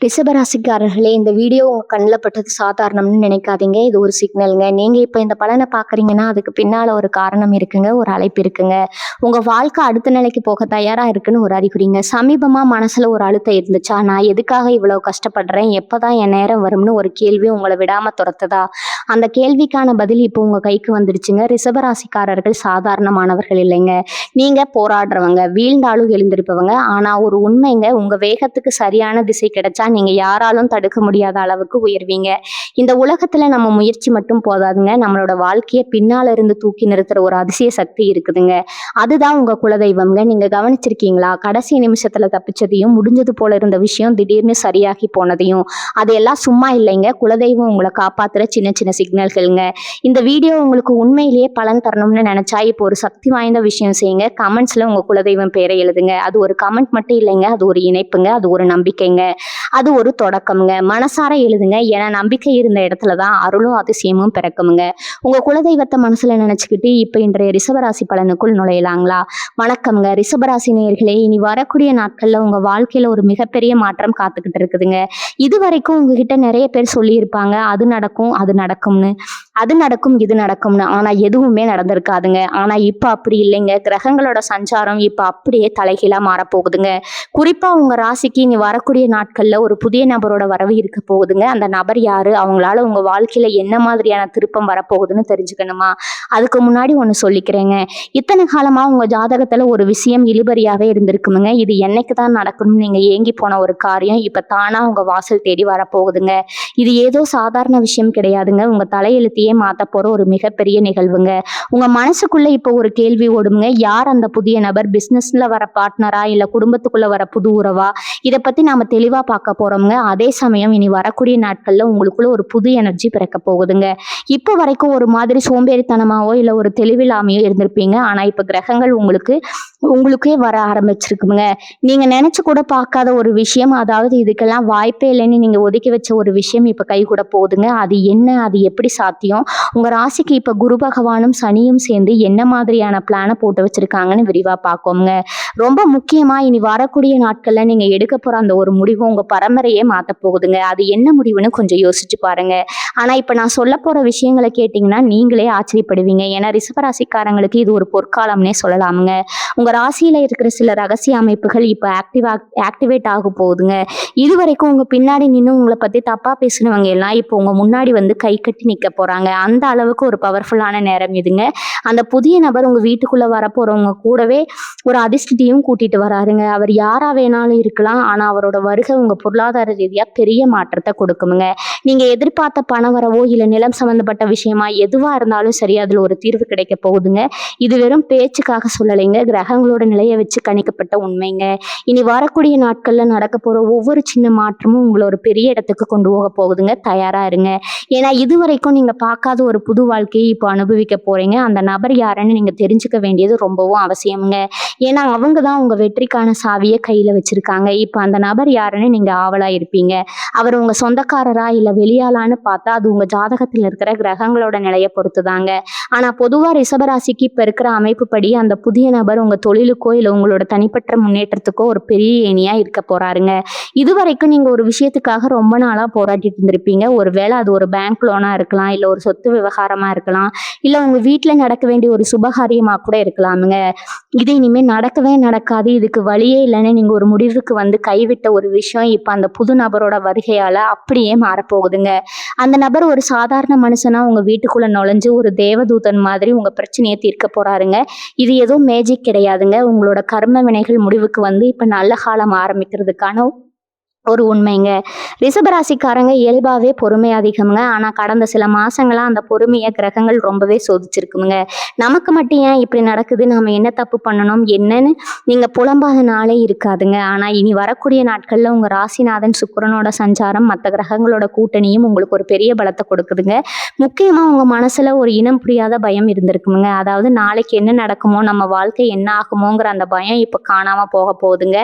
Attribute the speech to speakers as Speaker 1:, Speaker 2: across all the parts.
Speaker 1: ரிஷபராசிக்காரர்களே, இந்த வீடியோ உங்க கண்ணுல பட்டது சாதாரணம்னு நினைக்காதீங்க. இது ஒரு சிக்னலுங்க. நீங்க இப்ப இந்த பலனை பார்க்குறீங்கன்னா, அதுக்கு பின்னால ஒரு காரணம் இருக்குங்க. ஒரு அழைப்பு இருக்குங்க. உங்க வாழ்க்கை அடுத்த நிலைக்கு போக தயாரா இருக்குன்னு ஒரு அறிகுறிங்க. சமீபமா மனசுல ஒரு அழுத்தம் இருந்துச்சா? நான் எதுக்காக இவ்வளவு கஷ்டப்படுறேன்? எப்பதான் என் நேரம் வரும்னு ஒரு கேள்வி உங்கள விடாம துரத்துதா? அந்த கேள்விக்கான பதில் இப்போ உங்க கைக்கு வந்துடுச்சுங்க. ரிஷபராசிக்காரர்கள் சாதாரணமானவர்கள் இல்லைங்க. நீங்க போராடுறவங்க, வீழ்ந்தாலும் எழுந்திருப்பவங்க. ஆனா ஒரு உண்மைங்க, உங்க வேகத்துக்கு சரியான திசை கிடைச்சா நீங்க யாராலும் தடுக்க முடியாத அளவுக்கு உயர்வீங்க. இந்த உலகத்துல நம்ம முயற்சி மட்டும் போதாதுங்க. நம்மளோட வாழ்க்கைய பின்னால இருந்து தூக்கி நிறுத்துற ஒரு அதிசய சக்தி இருக்குதுங்க. அதுதான் உங்க குலதெய்வம்ங்க. நீங்க கவனிச்சிருக்கீங்களா? கடைசி நிமிஷத்துல தப்பிச்சதையும், முடிஞ்சது போல இருந்த விஷயம் திடீர்னு சரியாகி போனதையும். அதெல்லாம் சும்மா இல்லைங்க. குலதெய்வம் உங்களை காப்பாத்துற சின்ன சின்ன சிக்னல்கள்ங்க. இந்த வீடியோ உங்களுக்கு உண்மையிலேயே பலன் தரணும்னு நினைச்சா இப்போ ஒரு சக்தி வாய்ந்த விஷயம் செய்யுங்க. கமெண்ட்ஸ்ல உங்க குலதெய்வம் பேரை எழுதுங்க. அது ஒரு கமெண்ட் மட்டும் இல்லைங்க. அது ஒரு இணைப்புங்க. அது ஒரு நம்பிக்கைங்க. அது ஒரு தொடக்கம்ங்க. மனசார எழுதுங்க. ஏன்னா நம்பிக்கை இருந்த இடத்துலதான் அருளும் அதிசயமும் பிறக்குமுங்க. உங்க குலதெய்வத்தை மனசுல நினைச்சுக்கிட்டு இப்ப இன்றைய ரிஷபராசி பலனுக்குள் நுழையலாங்களா? வணக்கம்ங்க ரிஷபராசி நேயர்களே. இனி வரக்கூடிய நாட்கள்ல உங்க வாழ்க்கையில ஒரு மிகப்பெரிய மாற்றம் காத்துக்கிட்டு இருக்குதுங்க. இது வரைக்கும் உங்ககிட்ட நிறைய பேர் சொல்லியிருப்பாங்க, அது நடக்கும் அது நடக்கும்னு, அது நடக்கும் இது நடக்கும்னு. ஆனா எதுவுமே நடந்திருக்காதுங்க. ஆனா இப்ப அப்படி இல்லைங்க. கிரகங்களோட சஞ்சாரம் இப்ப அப்படியே தலைகீழா மாறப்போகுதுங்க. குறிப்பா உங்க ராசிக்கு இனி வரக்கூடிய நாட்கள்ல ஒரு புதிய நபரோட வரவு இருக்க போகுதுங்க. அந்த நபர் யாரு? அவங்களால உங்க வாழ்க்கையில என்ன மாதிரியான திருப்பம் வரப்போகுதுன்னு தெரிஞ்சுக்கணுமா? அதுக்கு முன்னாடி ஒண்ணு சொல்லிக்கிறேங்க. இத்தனை காலமா உங்க ஜாதகத்துல ஒரு விஷயம் இழுபறியாவே இருந்திருக்குமுங்க. இது என்னைக்கு தான் நடக்கணும்னு நீங்க ஏங்கி போன ஒரு காரியம் இப்ப தானா உங்க வாசல் தேடி வரப்போகுதுங்க. இது ஏதோ சாதாரண விஷயம் கிடையாதுங்க. உங்க தலையெழுத்தையே மாத்த போற ஒரு மிகப்பெரிய நிகழ்வுங்க. உங்க மனசுக்குள்ள இப்ப ஒரு கேள்வி ஓடுங்க. யார் அந்த புதிய நபர்? பிசினஸ்ல வர பார்ட்னரா, இல்ல குடும்பத்துக்குள்ள வர புது உறவா? இத பத்தி நாம தெளிவா பார்க்க போறோம்ங்க. அதே சமயம் இனி வரக்கூடிய நாட்கள்ல உங்களுக்குள்ள ஒரு புது எனர்ஜி பிறக்க போகுதுங்க. இப்ப வரைக்கும் ஒரு மாதிரி சோம்பேறித்தனமாவோ இல்ல ஒரு தெளிவில்லாமையோ இருந்திருப்பீங்க. ஆனா இப்ப கிரகங்கள் உங்களுக்கே வர ஆரம்பிச்சிருக்குங்க. நீங்க நினைச்சு கூட பார்க்காத ஒரு விஷயம், அதாவது இதுக்கெல்லாம் வாய்ப்பே இல்லைன்னு நீங்க ஒதுக்கி வச்ச ஒரு விஷயம் இப்ப கை கூட போகுதுங்க. அது என்ன? அது எப்படி சாத்தியம்? உங்க ராசிக்கு இப்ப குரு பகவானும் சனியும் சேர்ந்து என்ன மாதிரியான பிளான போட்டு வச்சிருக்காங்கன்னு விரிவா பார்ப்போம்ங்க. ரொம்ப முக்கியமா இனி வரக்கூடிய நாட்கள்ல நீங்க எடுக்க போற அந்த ஒரு முடிவு உங்க பரம்பரையே மாத்த போகுதுங்க. அது என்ன முடிவுன்னு கொஞ்சம் யோசிச்சு பாருங்க. ஆனா இப்ப நான் சொல்ல போற விஷயங்களை கேட்டீங்கன்னா நீங்களே ஆச்சரியப்படுவீங்க. ஏன்னா ரிஷபராசிக்காரங்களுக்கு இது ஒரு பொற்காலம்னே சொல்லலாமுங்க. உங்க ராசியில இருக்கிற சில ரகசிய அமைப்புகள் இப்ப ஆக்டிவேட் ஆக போகுதுங்க. இது வரைக்கும் உங்க பின்னாடி நின்று உங்களை பத்தி தப்பா பேசினவங்க எல்லாம் இப்போ உங்க முன்னாடி வந்து கை கட்டி நிக்க போறாங்க. அந்த அளவுக்கு ஒரு பவர்ஃபுல்லான நேரம் இதுங்க. அந்த புதிய நபர் உங்க வீட்டுக்குள்ள வரப்போறவங்க கூடவே ஒரு அதிர்ஷ்டத்தையும் கூட்டிட்டு வராருங்க. அவர் யாரா வேணாலும் இருக்கலாம். ஆனா அவரோட வருகை உங்க பொருளாதார ரீதியா பெரிய மாற்றத்தை கொடுக்குமுங்க. நீங்க எதிர்பார்த்த பண வரவோ இல்ல நிலம் சம்பந்தப்பட்ட விஷயமா எதுவா இருந்தாலும் சரி, அதுல ஒரு தீர்வு கிடைக்க போகுதுங்க. இது வெறும் பேச்சுக்காக சொல்லலைங்க. கிரகங்களோட நிலையை வச்சு கணிக்கப்பட்ட உண்மைங்க. இனி வரக்கூடிய நாட்கள்ல நடக்க போற ஒவ்வொரு சின்ன மாற்றமும் உங்களை ஒரு பெரிய இடத்துக்கு கொண்டு போக போகுதுங்க. தயாரா இருங்க. ஏன்னா இது வரைக்கும் நீங்க பார்க்காத ஒரு புது வாழ்க்கையை இப்போ அனுபவிக்க போறீங்க. அந்த நபர் யாருன்னு நீங்க தெரிஞ்சுக்க வேண்டியது ரொம்பவும் அவசியம்ங்க. ஏன்னா அவங்க தான் உங்க வெற்றிக்கான சாவியை கையில வச்சிருக்காங்க. இப்ப அந்த நபர் யாருன்னு நீங்க ஆவலா இருப்பீங்க. அவர் உங்க சொந்தக்காரரா இல்ல வெளியாளான்னு பார்த்தா அது உங்க ஜாதகத்துல இருக்கிற கிரகங்களோட நிலையை பொறுத்துதாங்க. ஆனா பொதுவா ரிஷபராசிக்கு இப்ப இருக்கிற அமைப்பு படி அந்த புதிய நபர் உங்க தொழிலுக்கோ இல்ல உங்களோட தனிப்பட்ட முன்னேற்றத்துக்கோ ஒரு பெரிய ஏணியா இருக்க போறாருங்க. இது வரைக்கும் நீங்க ஒரு விஷயத்துக்காக ரொம்ப நாளா போராடிட்டு இருந்திருப்பீங்க. ஒருவேளை அது ஒரு பேங்க் லோனா இருக்கலாம், இல்ல ஒரு சொத்து விவகாரமா இருக்கலாம், இல்ல உங்க வீட்டுல நடக்க வேண்டிய ஒரு சுபகாரியமா கூட இருக்கலாமுங்க. இது இனிமே நடக்கவே நடக்காது, இதுக்கு வழியே இல்லைன்னு நீங்க ஒரு முடிவுக்கு வந்து கைவிட்ட ஒரு விஷயம் இப்ப அந்த புது நபரோட வருகையால அப்படியே மாறப்போகுதுங்க. அந்த நபர் ஒரு சாதாரண மனுஷனா உங்க வீட்டுக்குள்ள நுழைஞ்சு ஒரு தேவதூதன் மாதிரி உங்க பிரச்சனையை தீர்க்க போறாருங்க. இது எதுவும் மேஜிக் கிடையாதுங்க. உங்களோட கர்ம வினைகள் முடிவுக்கு வந்து இப்ப நல்ல காலம் ஆரம்பிக்கிறதுக்கான ஒரு உண்மைங்க. ரிஷபராசிக்காரங்க இயல்பாவே பொறுமை அதிகம்ங்க. ஆனா கடந்த சில மாசங்களா அந்த பொறுமையை கிரகங்கள் ரொம்பவே சோதிச்சிருக்குங்க. நமக்கு மட்டும் ஏன் இப்படி நடக்குது, நாம என்ன தப்பு பண்ணணும் என்னன்னு நீங்க புலம்பாத நாளே இருக்காதுங்க. ஆனா இனி வரக்கூடிய நாட்கள்ல உங்க ராசிநாதன் சுக்கிரனோட சஞ்சாரம் மற்ற கிரகங்களோட கூட்டணியும் உங்களுக்கு ஒரு பெரிய பலத்தை கொடுக்குதுங்க. முக்கியமா உங்க மனசுல ஒரு இனம் புரியாத பயம் இருந்திருக்குங்க. அதாவது நாளைக்கு என்ன நடக்குமோ, நம்ம வாழ்க்கை என்ன ஆகுமோங்கிற அந்த பயம் இப்ப காணாம போக போகுதுங்க.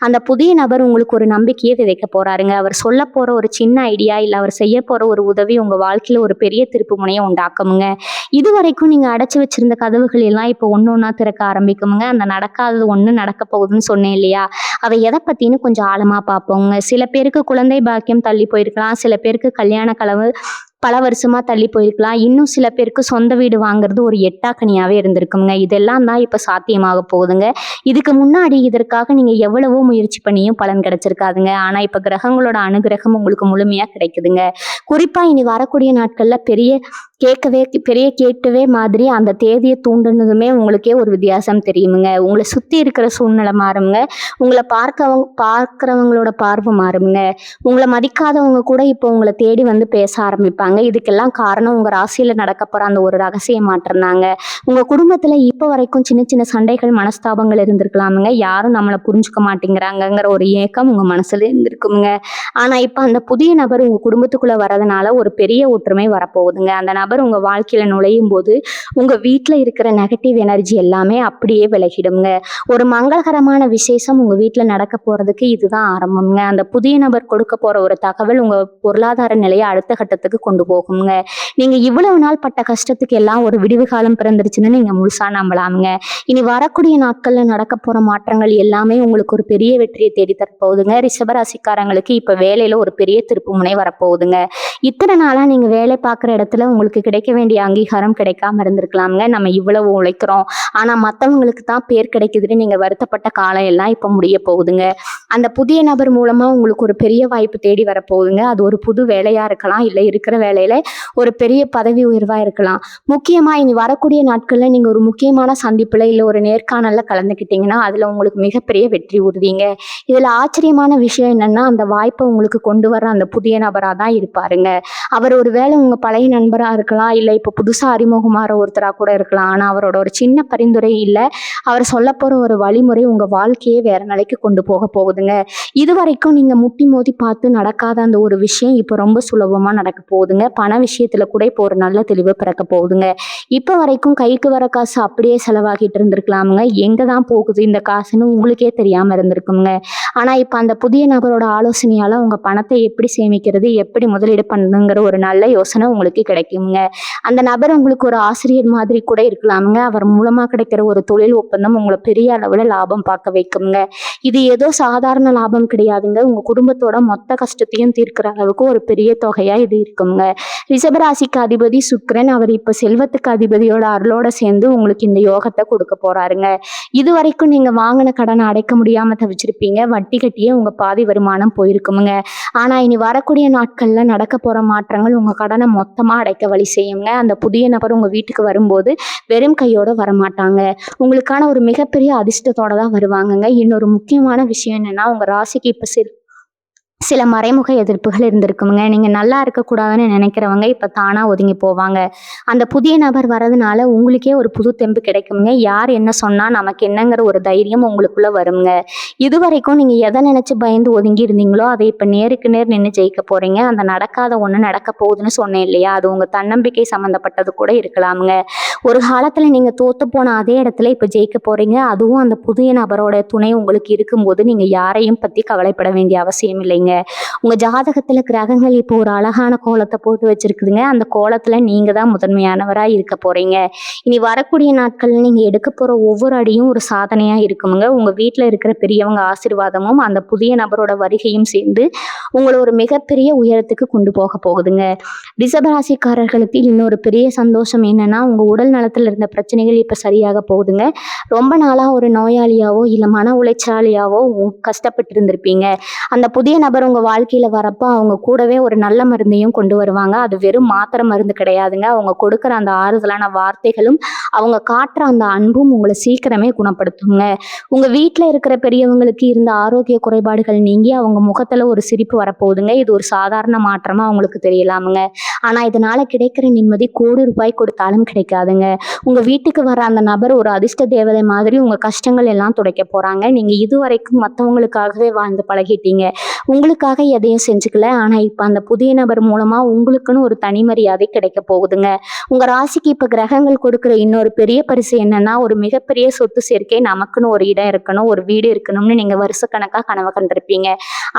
Speaker 1: அந்த புதிய நபர் உங்களுக்கு ஒரு நம்பிக்கையை விதைக்க போறாருங்க. அவர் சொல்ல போற ஒரு சின்ன ஐடியா இல்ல அவர் செய்ய போற ஒரு உதவி உங்க வாழ்க்கையில ஒரு பெரிய திருப்பு முனையை உண்டாக்குமுங்க. இதுவரைக்கும் நீங்க அடைச்சு வச்சிருந்த கதவுகள் எல்லாம் இப்போ ஒண்ணு ஒண்ணா திறக்க ஆரம்பிக்குமுங்க. அந்த நடக்காதது ஒண்ணு நடக்க போகுதுன்னு சொன்னேன் இல்லையா? அதை எதை பத்தின்னு கொஞ்சம் ஆழமா பார்ப்போங்க. சில பேருக்கு குழந்தை பாக்கியம் தள்ளி போயிருக்கலாம். சில பேருக்கு கல்யாண கனவு பல வருஷமா தள்ளி போயிருக்கலாம். இன்னும் சில பேருக்கு சொந்த வீடு வாங்குறது ஒரு எட்டாக்கனியாவே இருந்திருக்குங்க. இதெல்லாம் தான் இப்ப சாத்தியமாக போகுதுங்க. இதுக்கு முன்னாடி இதற்காக நீங்க எவ்வளவோ முயற்சி பண்ணியும் பலன் கிடைச்சிருக்காதுங்க. ஆனா இப்ப கிரகங்களோட அனுகிரகம் உங்களுக்கு முழுமையா கிடைக்குதுங்க. குறிப்பா இனி வரக்கூடிய நாட்கள்ல பெரிய கேட்கவே மாதிரி அந்த தேதியை தூண்டுனதுமே உங்களுக்கே ஒரு வித்தியாசம் தெரியுமுங்க. உங்களை சுத்தி இருக்கிற சூழ்நிலை மாறுங்க. உங்களை பார்க்கிறவங்களோட பார்வை மாறுங்க. உங்களை மதிக்காதவங்க கூட இப்போ உங்களை தேடி வந்து பேச ஆரம்பிப்பாங்க. இதுக்கெல்லாம் காரணம் உங்க ராசியில நடக்க போற அந்த ஒரு ரகசிய மாற்றம் தாங்க. உங்க குடும்பத்துல இப்ப வரைக்கும் சின்ன சின்ன சண்டைகள் மனஸ்தாபங்கள் இருந்திருக்கலாமுங்க. யாரும் நம்மளை புரிஞ்சுக்க மாட்டேங்கிறாங்கிற ஒரு ஏக்கம் உங்க மனசுல இருந்திருக்குங்க. ஆனா இப்ப அந்த புதிய நபர் உங்க குடும்பத்துக்குள்ள வரதுனால ஒரு பெரிய ஒற்றுமை வரப்போகுதுங்க. அந்த நபர் உங்க வாழ்க்கையில நுழையும் போது உங்க வீட்டுல இருக்கிற நெகட்டிவ் எனர்ஜி எல்லாமே அப்படியே விலகிடுங்க. ஒரு மங்களகரமான விசேஷம் உங்க வீட்டுல நடக்க போறதுக்கு இதுதான் ஆரம்பம்ங்க. அந்த புதிய நபர் கொடுக்க போற ஒரு தகவல் உங்க பொருளாதார நிலையை அடுத்த கட்டத்துக்கு கொண்டு போகுங்க. நீங்க இவ்வளவு நாள் பட்ட கஷ்டத்துக்கு எல்லாம் ஒரு விடிவு காலம் பிறந்துருச்சுன்னு நீங்க முழுசா நம்பலாமுங்க. இனி வரக்கூடிய நாட்கள்ல நடக்க போற மாற்றங்கள் எல்லாமே உங்களுக்கு ஒரு பெரிய வெற்றியை தேடி தரப்போகுதுங்க. ரிஷபராசிக்காரங்களுக்கு இப்ப வேலையில ஒரு பெரிய திருப்பு முனை வரப்போகுதுங்க. இத்தனை நாளா நீங்க வேலை பார்க்குற இடத்துல உங்களுக்கு கிடைக்க வேண்டிய அங்கீகாரம் கிடைக்காம இருந்திருக்கலாமுங்க. நம்ம இவ்வளவு உழைக்கிறோம் ஆனா மற்றவங்களுக்கு தான் பேர் கிடைக்குதுன்னு நீங்க வருத்தப்பட்ட காலம் எல்லாம் இப்ப முடிய போகுதுங்க. அந்த புதிய நபர் மூலமா உங்களுக்கு ஒரு பெரிய வாய்ப்பு தேடி வரப்போகுதுங்க. அது ஒரு புது வேலையா இருக்கலாம், இல்லை இருக்கிற வேலையில ஒரு பெரிய பதவி உயர்வா இருக்கலாம். முக்கியமா இனி வரக்கூடிய நாட்கள்ல நீங்க ஒரு முக்கியமான சந்திப்புல இல்லை ஒரு நேர்காணல்ல கலந்துக்கிட்டீங்கன்னா அதுல உங்களுக்கு மிகப்பெரிய வெற்றி உறுதிங்க. இதுல ஆச்சரியமான விஷயம் என்னன்னா அந்த வாய்ப்பை உங்களுக்கு கொண்டு வர அந்த புதிய நபரா தான் இருப்பாருங்க. அவர் ஒரு வேளை உங்க பழைய நண்பரா இருக்கலாம், இல்லை இப்போ புதுசா அறிமுகமாற ஒருத்தரா கூட இருக்கலாம். ஆனா அவரோட ஒரு சின்ன பரிந்துரை இல்லை அவர் சொல்ல போற ஒரு வழிமுறை உங்க வாழ்க்கையே வேற நிலைக்கு கொண்டு போக போகுதுங்க. இது வரைக்கும் நீங்க முட்டி மோதி பார்த்து நடக்காத அந்த ஒரு விஷயம் இப்போ ரொம்ப சுலபமா நடக்க போகுதுங்க. பண விஷயத்துல கூட இப்போ ஒரு நல்ல தெளிவு பிறக்க போகுதுங்க. இப்ப வரைக்கும் கைக்கு வர காசு அப்படியே செலவாகிட்டு இருந்திருக்கலாமுங்க. எங்க தான் போகுது இந்த காசுன்னு உங்களுக்கே தெரியாம இருந்திருக்குங்க. ஆனா இப்ப அந்த புதிய நபரோட ஆலோசனையால உங்க பணத்தை எப்படி சேமிக்கிறது, எப்படி முதலீடு பண்ணுங்கிற ஒரு நல்ல யோசனை உங்களுக்கு கிடைக்குங்க. அந்த நபர் உங்களுக்கு ஒரு ஆசிரியர் மாதிரி கூட இருக்கலாமுங்க. அவர் மூலமா கிடைக்கிற ஒரு தொழில் ஒப்பந்தம் உங்களை பெரிய அளவுல லாபம் பார்க்க வைக்குங்க. இது ஏதோ சாதாரண லாபம் கிடையாதுங்க. உங்க குடும்பத்தோட மொத்த கஷ்டத்தையும் தீர்க்கிற அளவுக்கு ஒரு பெரிய தொகையா இது இருக்குங்க. ரிஷபராசிக்கு அதிபதி சுக்கிரன். அவர் இப்ப செல்வத்துக்கு அதிபதியோட அருளோட சேர்ந்து உங்களுக்கு இந்த யோகத்தை கொடுக்க போறாருங்க. இது வரைக்கும் நீங்க வாங்கின கடனை அடைக்க முடியாம தவிச்சிருப்பீங்க. வட்டி கட்டியே உங்க பாதி வருமானம் போயிருக்குமுங்க. ஆனா இனி வரக்கூடிய நாட்கள்ல நடக்க போற மாற்றங்கள் உங்க கடனை மொத்தமா அடைக்க வழி செய்யுங்க. அந்த புதிய நபர் உங்க வீட்டுக்கு வரும்போது வெறும் கையோட வரமாட்டாங்க. உங்களுக்கான ஒரு மிகப்பெரிய அதிர்ஷ்டத்தோட தான் வருவாங்கங்க. இன்னொரு முக்கியமான விஷயம் என்னன்னா உங்க ராசிக்கு இப்ப சில மறைமுக எதிர்ப்புகள் இருந்திருக்குங்க. நீங்க நல்லா இருக்கக்கூடாதுன்னு நினைக்கிறவங்க இப்ப தானா ஒதுங்கி போவாங்க. அந்த புதிய நபர் வரதுனால உங்களுக்கே ஒரு புது தெம்பு கிடைக்குங்க. யார் என்ன சொன்னா நமக்கு என்னங்கிற ஒரு தைரியம் உங்களுக்குள்ள வருங்க. இது வரைக்கும் நீங்க எதை நினைச்சு பயந்து ஒதுங்கி இருந்தீங்களோ அதை இப்ப நேருக்கு நேர் நின்று ஜெயிக்க போறீங்க. அந்த நடக்காத ஒண்ணு நடக்க போகுதுன்னு சொன்னேன் இல்லையா, அது உங்க தன்னம்பிக்கை சம்பந்தப்பட்டது கூட இருக்கலாமுங்க. ஒரு காலத்துல நீங்க தோத்து போன அதே இடத்துல இப்ப ஜெயிக்க போறீங்க. அதுவும் அந்த புதிய நபரோட துணை உங்களுக்கு இருக்கும்போது நீங்க யாரையும் பத்தி கவலைப்பட வேண்டிய அவசியம் இல்லைங்க. உங்க ஜாதகத்துல கிரகங்கள் இப்போ ஒரு அழகான கோலத்தை போட்டு வச்சிருக்குதுங்க. அந்த கோலத்துல நீங்க தான் முதன்மையானவரா இருக்க போறீங்க. இனி வரக்கூடிய நாட்கள்ல நீங்க எடுக்க போற ஒவ்வொரு அடியும் ஒரு சாதனையா இருக்குமுங்க. உங்க வீட்டுல இருக்கிற பெரியவங்க ஆசீர்வாதமும் அந்த புதிய நபரோட வருகையும் சேர்ந்து உங்களை ஒரு மிகப்பெரிய உயரத்துக்கு கொண்டு போக போகுதுங்க. ரிஷபராசிக்காரர்களுக்கு இன்னொரு பெரிய சந்தோஷம் என்னன்னா உங்க உடல் நலத்துல இருந்த பிரச்சனைகள் இப்ப சரியாக போகுதுங்க. ரொம்ப நாளா ஒரு நோயாளியாவோ இல்ல மன உளைச்சலாளியாவோ கஷ்டப்பட்டு இருந்திருப்பீங்க. அந்த புதிய நபர் உங்க வாழ்க்கையில வரப்போ அவங்க கூடவே ஒரு நல்ல மருந்தையும் கொண்டு வருவாங்க. அது வெறும் மாத்திரை மருந்து கிடையாதுங்க. அவங்க கொடுக்குற அந்த ஆறுதலான வார்த்தைகளும் அவங்க காட்டுற அந்த அன்பும் உங்களை சீக்கிரமே குணப்படுத்துங்க. உங்க வீட்டுல இருக்கிற பெரியவங்களுக்கு இருந்த ஆரோக்கிய குறைபாடுகள் நீங்கி அவங்க முகத்துல ஒரு சிரிப்பு வரப்போகுதுங்க. இது ஒரு சாதாரண மாற்றமா அவங்களுக்கு தெரியலாமுங்க. ஆனா இதனால கிடைக்கிற நிம்மதி கோடி ரூபாய் கொடுத்தாலும் கிடைக்காதுங்க. உங்க வீட்டுக்கு வர அந்த நபர் ஒரு அதிர்ஷ்ட தேவதை மாதிரி உங்க கஷ்டங்கள் எல்லாம் துடைக்க போறாங்க. நீங்க இதுவரைக்கும் மற்றவங்களுக்காகவே வாழ்ந்து பழகிட்டீங்க. உங்களுக்கு உங்களுக்காக எதையும் செஞ்சுக்கல. ஆனா இப்ப அந்த புதிய நபர் மூலமா உங்களுக்குன்னு ஒரு தனி மரியாதை கிடைக்க போகுதுங்க. உங்க ராசிக்கு இப்ப கிரகங்கள் கொடுக்குற இன்னொரு பெரிய பரிசு என்னன்னா, ஒரு மிகப்பெரிய சொத்து சேர்க்கை, நமக்குன்னு ஒரு இடம் இருக்கணும், ஒரு வீடு இருக்கணும்னு நீங்க வருஷக்கணக்கா கனவு கண்டிருப்பீங்க.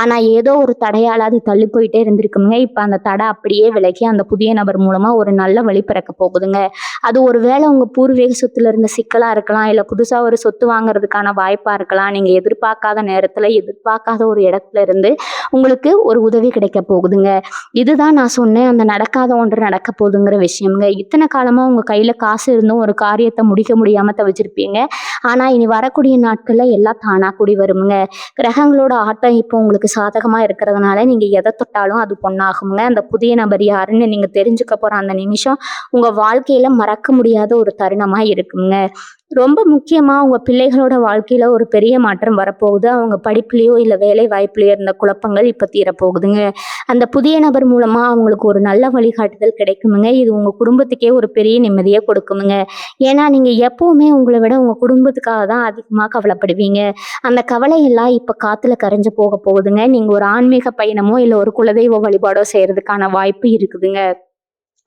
Speaker 1: ஆனா ஏதோ ஒரு தடையால அது தள்ளி போயிட்டே இருந்திருக்குங்க. இப்ப அந்த தடை அப்படியே விலகி அந்த புதிய நபர் மூலமா ஒரு நல்ல வழி பிறக்க போகுதுங்க. அது ஒருவேளை உங்க பூர்வீக சொத்துல இருந்த சிக்கலா இருக்கலாம், இல்ல புதுசா ஒரு சொத்து வாங்குறதுக்கான வாய்ப்பா இருக்கலாம். நீங்க எதிர்பார்க்காத நேரத்துல எதிர்பார்க்காத ஒரு இடத்துல இருந்து உங்களுக்கு ஒரு உதவி கிடைக்க போகுதுங்க. இதுதான் நான் சொன்னேன், அந்த நடக்காத ஒன்று நடக்க போகுதுங்கிற விஷயம்ங்க. இத்தனை காலமா உங்க கையில காசு இருந்தும் ஒரு காரியத்தை முடிக்க முடியாம தவிச்சிருப்பீங்க. ஆனா இனி வரக்கூடிய நாட்கள்ல எல்லாம் தானா கூடி வருமுங்க. கிரகங்களோட ஆட்டம் இப்போ உங்களுக்கு சாதகமா இருக்கிறதுனால நீங்க எதை தொட்டாலும் அது பொண்ணாகுங்க. அந்த புதிய நபர் யாருன்னு நீங்க தெரிஞ்சுக்க போற அந்த நிமிஷம் உங்க வாழ்க்கையில மறக்க முடியாத ஒரு தருணமா இருக்குங்க. ரொம்ப முக்கியமா உங்க பிள்ளைகளோட வாழ்க்கையில ஒரு பெரிய மாற்றம் வரப்போகுது. அவங்க படிப்புலயோ இல்ல வேலை வாய்ப்புலயோ இருந்த குழப்பங்கள் இப்ப தீரப்போகுதுங்க. அந்த புதிய நபர் மூலமா அவங்களுக்கு ஒரு நல்ல வழிகாட்டுதல் கிடைக்குமுங்க. இது உங்க குடும்பத்துக்கே ஒரு பெரிய நிம்மதியை கொடுக்குமுங்க. ஏன்னா நீங்க எப்பவுமே உங்களை விட உங்க குடும்பத்துக்காக தான் அதிகமா கவலைப்படுவீங்க. அந்த கவலை எல்லாம் இப்ப காத்துல கரைஞ்சு போக போகுதுங்க. நீங்க ஒரு ஆன்மீக பயணமோ இல்ல ஒரு குலதெய்வ வழிபாடோ செய்யறதுக்கான வாய்ப்பு இருக்குதுங்க.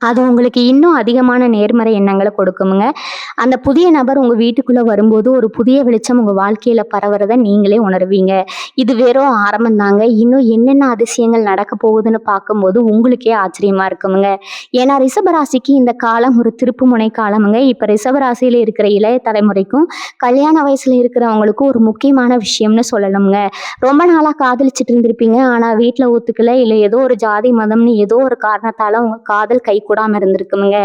Speaker 1: அது உங்களுக்கு இன்னும் அதிகமான நேர்மறை எண்ணங்களை கொடுக்குமுங்க. அந்த புதிய நபர் உங்க வீட்டுக்குள்ள வரும்போது ஒரு புதிய வெளிச்சம் உங்க வாழ்க்கையில பரவுறத நீங்களே உணர்வீங்க. இது வெறும் ஆரம்பம் தாங்க. இன்னும் என்னென்ன அதிசயங்கள் நடக்க போகுதுன்னு பார்க்கும்போது உங்களுக்கே ஆச்சரியமா இருக்குமுங்க. ஏன்னா ரிஷபராசிக்கு இந்த காலம் ஒரு திருப்புமுனை காலமுங்க. இப்ப ரிஷபராசியில இருக்கிற இளைய தலைமுறைக்கும் கல்யாண வயசுல இருக்கிறவங்களுக்கும் ஒரு முக்கியமான விஷயம்னு சொல்லணுங்க. ரொம்ப நாளா காதலிச்சுட்டு இருந்திருப்பீங்க. ஆனா வீட்டுல ஒத்துக்கல, இல்ல ஏதோ ஒரு ஜாதி மதம்னு ஏதோ ஒரு காரணத்தால உங்க காதல் கை கூடாம இருந்திருக்குமுங்க.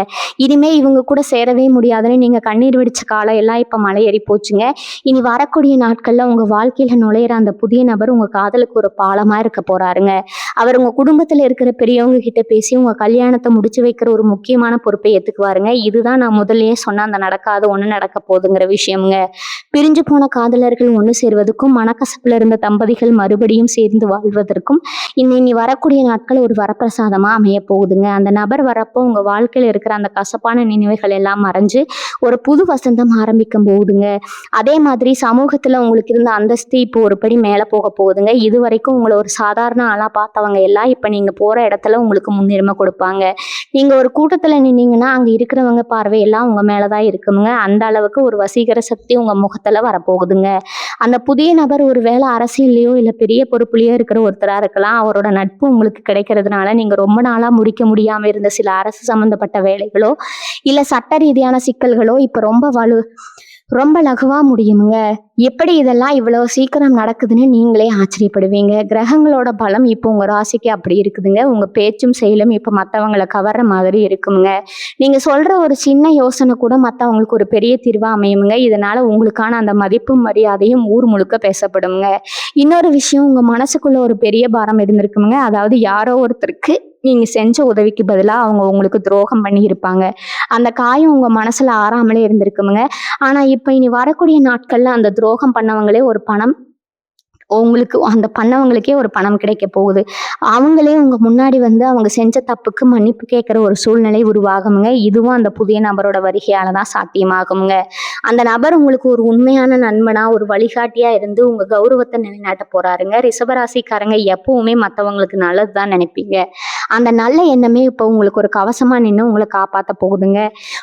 Speaker 1: இனிமே இவங்க கூட சேரவே முடியாதுன்னு நீங்க கண்ணீர் வெடிச்ச காலம் எல்லாம் இப்ப மலையேறி போச்சுங்க. இனி வரக்கூடிய நாட்கள்ல உங்க வாழ்க்கையில நுழையிற அந்த புதிய நபர் உங்க காதலுக்கு ஒரு பாலமா இருக்க போறாருங்க. அவர் உங்க குடும்பத்துல இருக்கிற பெரியவங்க கிட்ட பேசி உங்க கல்யாணத்தை முடிச்சு வைக்கிற ஒரு முக்கியமான பொறுப்பை ஏத்துக்குவாருங்க. இதுதான் நான் முதல்லயே சொன்ன அந்த நடக்காத ஒண்ணு நடக்க போகுதுங்கிற விஷயம்ங்க. பிரிஞ்சு போன காதலர்கள் ஒண்ணு சேர்வதற்கும், மனக்கசப்புல இருந்த தம்பதிகள் மறுபடியும் சேர்ந்து வாழ்வதற்கும் இனி வரக்கூடிய நாட்கள் ஒரு வரப்பிரசாதமா அமைய போகுதுங்க. அந்த நபர் வரப்போ உங்க வாழ்க்கையில இருக்கிற அந்த கசப்பான நினைவுகள் எல்லாம் மறைஞ்சு ஒரு புது வசந்தம் ஆரம்பிக்கும் போகுதுங்க. அதே மாதிரி சமூகத்துல உங்களுக்கு இருந்த அந்தஸ்து இப்போ ஒரு படி மேல போக போகுதுங்க. இது வரைக்கும் உங்களை ஒரு சாதாரண ஆளா பார்த்தவங்க எல்லாம் இப்ப நீங்க போற இடத்துல உங்களுக்கு முன்னுரிமை கொடுப்பாங்க. நீங்க ஒரு கூட்டத்துல நின்னீங்கன்னா அங்க இருக்கிறவங்க பார்வை எல்லாம் உங்க மேலதான் இருக்குங்க. அந்த அளவுக்கு ஒரு வசீகர சக்தி உங்க முகத்துல வரப்போகுதுங்க. அந்த புதிய நபர் ஒரு வேளை அரசியல்லையோ இல்ல பெரிய பொறுப்புலையோ இருக்கிற ஒருத்தரா இருக்கலாம். அவரோட நட்பு உங்களுக்கு கிடைக்கிறதுனால நீங்க ரொம்ப நாளா முடிக்க முடியாம இருந்த சில அரசு சம்பந்தப்பட்ட வேலைகளோ இல்ல சட்ட ரீதியான சிக்கல்களோ இப்ப ரொம்ப லகுவா முடியுங்க. எப்படி இதெல்லாம் இவ்வளவு சீக்கிரம் நடக்குதுன்னு நீங்களே ஆச்சரியப்படுவீங்க. கிரகங்களோட பலம் இப்போ உங்க ராசிக்கு அப்படி இருக்குதுங்க. உங்க பேச்சும் செயலும் இப்ப மத்தவங்களை கவர்ற மாதிரி இருக்குங்க. நீங்க சொல்ற ஒரு சின்ன யோசனை கூட மத்தவங்களுக்கு ஒரு பெரிய தீர்வா அமையுங்க. இதனால உங்களுக்கான அந்த மதிப்பும் மரியாதையும் ஊர் முழுக்க பேசப்படுங்க. இன்னொரு விஷயம், உங்க மனசுக்குள்ள ஒரு பெரிய பாரம் இருந்திருக்குங்க. அதாவது யாரோ ஒருத்தருக்கு நீங்க செஞ்ச உதவிக்கு பதிலா அவங்க உங்களுக்கு துரோகம் பண்ணி இருப்பாங்க. அந்த காயம் உங்க மனசுல ஆறாமலே இருந்திருக்குமுங்க. ஆனா இப்ப இனி வரக்கூடிய நாட்கள்ல அந்த துரோகம் பண்ணவங்களே ஒரு பணம் உங்களுக்கு அந்த பண்ணவங்களுக்கே ஒரு பணம் கிடைக்க போகுது. அவங்களே உங்க முன்னாடி வந்து அவங்க செஞ்ச தப்புக்கு மன்னிப்பு கேட்கிற ஒரு சூழ்நிலை உருவாகுங்க. இதுவும் அந்த புதிய நபரோட வருகையால தான் சாத்தியமாகுங்க. அந்த நபர் உங்களுக்கு ஒரு உண்மையான நண்பனா, ஒரு வழிகாட்டியா இருந்து உங்க கௌரவத்தை நிலைநாட்ட போறாருங்க. ரிஷபராசிக்காரங்க எப்பவுமே மத்தவங்களுக்கு நல்லதுதான் நினைப்பீங்க. அந்த நல்ல எண்ணமே இப்போ உங்களுக்கு ஒரு கவசமா நின்று உங்களை காப்பாற்ற போகுதுங்க.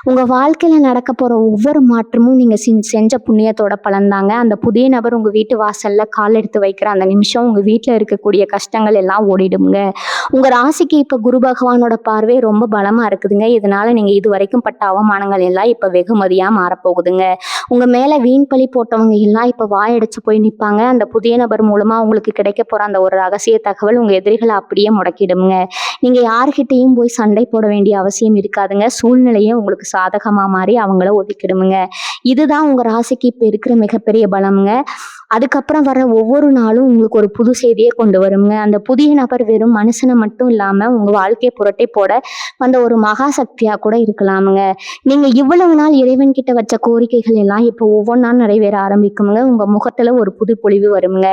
Speaker 1: உங்க வாழ்க்கையில நடக்க போற ஒவ்வொரு மாற்றமும் நீங்க செஞ்ச புண்ணியத்தோட பலன்தாங்க. அந்த புதிய நபர் உங்க வீட்டு வாசல்ல கால் எடுத்து வைக்கிற அந்த நிமிஷம் உங்க வீட்டுல இருக்கக்கூடிய கஷ்டங்கள் எல்லாம் ஓடிடுங்க. உங்க ராசிக்கு இப்ப குரு பகவானோட பார்வை ரொம்ப பலமா இருக்குதுங்க. இதனால நீங்க இது வரைக்கும் பட்ட அவமானங்கள் எல்லாம் இப்ப வெகுமதியா மாறப்போகுதுங்க. உங்க மேல வீண் பழி போட்டவங்க எல்லாம் இப்ப வாயடிச்சு போய் நிற்பாங்க. அந்த புதிய நபர் மூலமா உங்களுக்கு கிடைக்க போற அந்த ஒரு ரகசிய தகவல் உங்க எதிரிகளை அப்படியே முடக்கிடுங்க. நீங்க யார்கிட்டையும் போய் சண்டை போட வேண்டிய அவசியம் இருக்காதுங்க. சூழ்நிலையே உங்களுக்கு சாதகமா மாறி அவங்கள ஒதுக்கிடுமுங்க. இதுதான் உங்க ராசிக்கு இப்ப இருக்கிற மிகப்பெரிய பலம்ங்க. அதுக்கப்புறம் வர ஒவ்வொரு நாளும் உங்களுக்கு ஒரு புது செய்தியை கொண்டு வருங்க. அந்த புதிய நபர் வெறும் மனுஷனை மட்டும் இல்லாம உங்க வாழ்க்கையை புரட்டி போட வந்த ஒரு மகா சக்தியா கூட இருக்கலாமுங்க. நீங்க இவ்வளவு நாள் இறைவன் கிட்ட வச்ச கோரிக்கைகள் எல்லாம் இப்போ ஒவ்வொன்றா நிறைவேற ஆரம்பிக்குங்க. உங்க முகத்துல ஒரு புது பொலிவு வருங்க.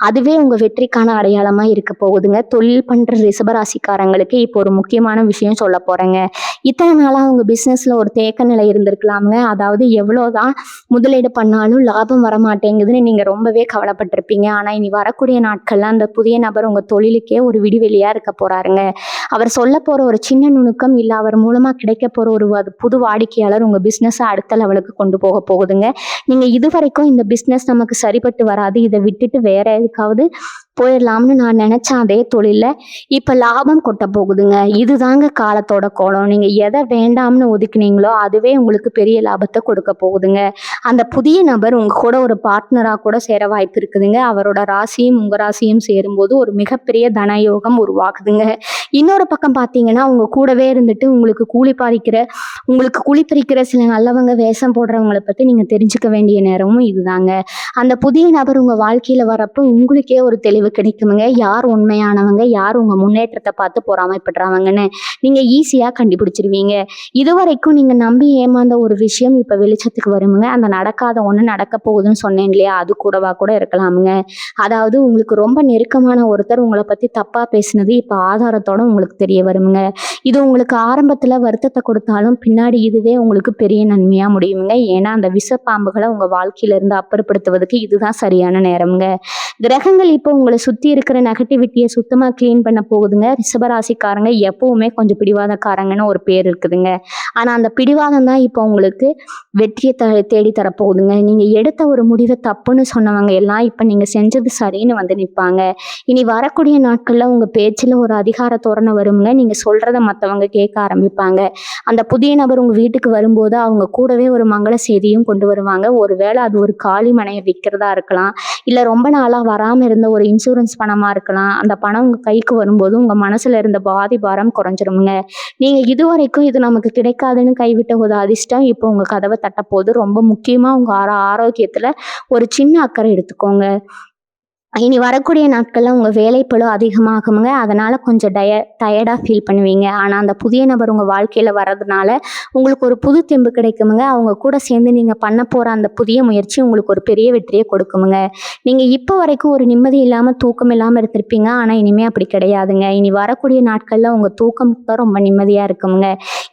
Speaker 1: அதுவே உங்க வெற்றிக்கான அடையாளமா இருக்க போகுதுங்க. தொழில் பண்ற ரிஷபராசிக்காரங்களுக்கு இப்போ ஒரு முக்கியமான விஷயம் சொல்ல போறேங்க. இத்தனை நாளா உங்க பிசினஸ்ல ஒரு தேக்க நிலை இருந்திருக்கலாமுங்க. அதாவது எவ்வளவுதான் முதலீடு பண்ணாலும் லாபம் வரமாட்டேங்குதுன்னு நீங்க ரொம்ப ரொம்பவே கவலைப்பட்டிருப்பீங்க. ஆனா இனி வரக்கூடிய நாட்கள்ல அந்த புதிய நபர் உங்க தொழிலுக்கே ஒரு விடிவெளியா இருக்க போறாருங்க. அவர் சொல்லப் போற ஒரு சின்ன நுணுக்கம் இல்ல அவர் மூலமா கிடைக்கப் போற ஒரு புது வாடிக்கையாளர் உங்க பிசினஸ அடுத்த லெவலுக்கு கொண்டு போக போகுதுங்க. நீங்க இதுவரைக்கும் இந்த பிசினஸ் நமக்கு சரிப்பட்டு வராது, இத விட்டுட்டு வேற எதுக்காவது போயிடலாம்னு நான் நினைச்ச அதே தொழில்ல இப்ப லாபம் கொட்ட போகுதுங்க. இதுதாங்க காலத்தோட கோலம். நீங்க எதை வேண்டாம்னு ஒதுக்குனீங்களோ அதுவே உங்களுக்கு பெரிய லாபத்தை கொடுக்க போகுதுங்க. அந்த புதிய நபர் உங்க கூட ஒரு பார்ட்னரா கூட சேர வாய்ப்பு இருக்குதுங்க. அவரோட ராசியும் உங்க ராசியும் சேரும்போது ஒரு மிகப்பெரிய தனயோகம் உருவாக்குதுங்க. இன்னொரு பக்கம் பார்த்தீங்கன்னா உங்க கூடவே இருந்துட்டு உங்களுக்கு கூலி பறிக்கிற சில நல்லவங்க வேஷம் போடுறவங்களை பத்தி நீங்க தெரிஞ்சுக்க வேண்டிய நேரமும் இதுதாங்க. அந்த புதிய நபர் உங்க வாழ்க்கையில வரப்போ உங்களுக்கே ஒரு தெளிவு கிடைக்குமுங்க. யார் உண்மையானவங்க, யார் உங்க முன்னேற்றத்தை பார்த்து பொறாமைப்படுறாங்கன்னு நீங்க ஈஸியா கண்டுபிடிச்சிருவீங்க. இதுவரைக்கும் நீங்க நம்பி ஏமாந்த ஒரு விஷயம் இப்ப வெளிச்சத்துக்கு வருமுங்க. அந்த நடக்காத ஒண்ணு நடக்க போகுதுன்னு சொன்னேன் இல்லையா, அது கூடவா கூட இருக்கலாமுங்க. அதாவது உங்களுக்கு ரொம்ப நெருக்கமான ஒருத்தர் உங்களை பத்தி தப்பா பேசினது இப்ப ஆதாரத்தோட உங்களுக்கு தெரிய வருமுங்க. இது உங்களுக்கு ஆரம்பத்துல வருத்தத்தை கொடுத்தாலும் பின்னாடி இதுவே உங்களுக்கு பெரிய நன்மையா முடியுங்க. ஏன்னா அந்த விஷப்பாம்புகளை உங்க வாழ்க்கையில இருந்து அப்புறப்படுத்துவதற்கு இதுதான் சரியான நேரம்ங்க. கிரகங்கள் இப்போ உங்களை சுத்தி இருக்கிற நெகட்டிவிட்டியை சுத்தமா கிளீன் பண்ண போகுதுங்க. ரிஷபராசிக்காரங்க எப்பவுமே கொஞ்சம் பிடிவாதக்காரங்கன்னு ஒரு பேர் இருக்குதுங்க. ஆனா அந்த பிடிவாதம் தான் இப்போ உங்களுக்கு வெற்றியை தேடி தரப்போகுதுங்க. நீங்க எடுத்த ஒரு முடிவை தப்புன்னு சொன்னவங்க எல்லாம் இப்ப நீங்க செஞ்சது சரின்னு வந்து நிற்பாங்க. இனி வரக்கூடிய நாட்கள்ல உங்க பேச்சுல ஒரு அதிகார தோரணை வருங்க. நீங்க சொல்றத மத்தவங்க கேட்க ஆரம்பிப்பாங்க. அந்த புதிய நபர் உங்க வீட்டுக்கு வரும்போது அவங்க கூடவே ஒரு மங்கள செய்தியும் கொண்டு வருவாங்க. ஒருவேளை அது ஒரு காலி மனையை விற்கிறதா இருக்கலாம், இல்ல ரொம்ப நாளா வராம இருந்த ஒரு இன்சூரன்ஸ் பணமா இருக்கலாம். அந்த பணம் உங்க கைக்கு வரும்போது உங்க மனசுல இருந்த பாதி பாரம் குறைஞ்சிருமுங்க. நீங்க இதுவரைக்கும் இது நமக்கு கிடைக்காதுன்னு கைவிட்ட ஒரு அதிர்ஷ்டம் இப்போ உங்க கதவை தட்டப்போகுது. ரொம்ப முக்கியமா உங்க ஆரோக்கியத்துல ஒரு சின்ன அக்கறை எடுத்துக்கோங்க. இனி வரக்கூடிய நாட்கள்ல உங்க வேலைப்பளு அதிகமாகுங்க. அதனால கொஞ்சம் டயர்டா ஃபீல் பண்ணுவீங்க. ஆனா அந்த புதிய நபர் உங்க வாழ்க்கையில வர்றதுனால உங்களுக்கு ஒரு புது தெம்பு கிடைக்குமுங்க. அவங்க கூட சேர்ந்து நீங்க பண்ண போற அந்த புதிய முயற்சி உங்களுக்கு ஒரு பெரிய வெற்றியை கொடுக்குமுங்க. நீங்க இப்போ வரைக்கும் ஒரு நிம்மதி இல்லாம தூக்கம் இல்லாம இருந்திருப்பீங்க. ஆனா இனிமே அப்படி கிடையாதுங்க. இனி வரக்கூடிய நாட்கள்ல உங்க தூக்கம் தான் ரொம்ப நிம்மதியா இருக்குமுங்க.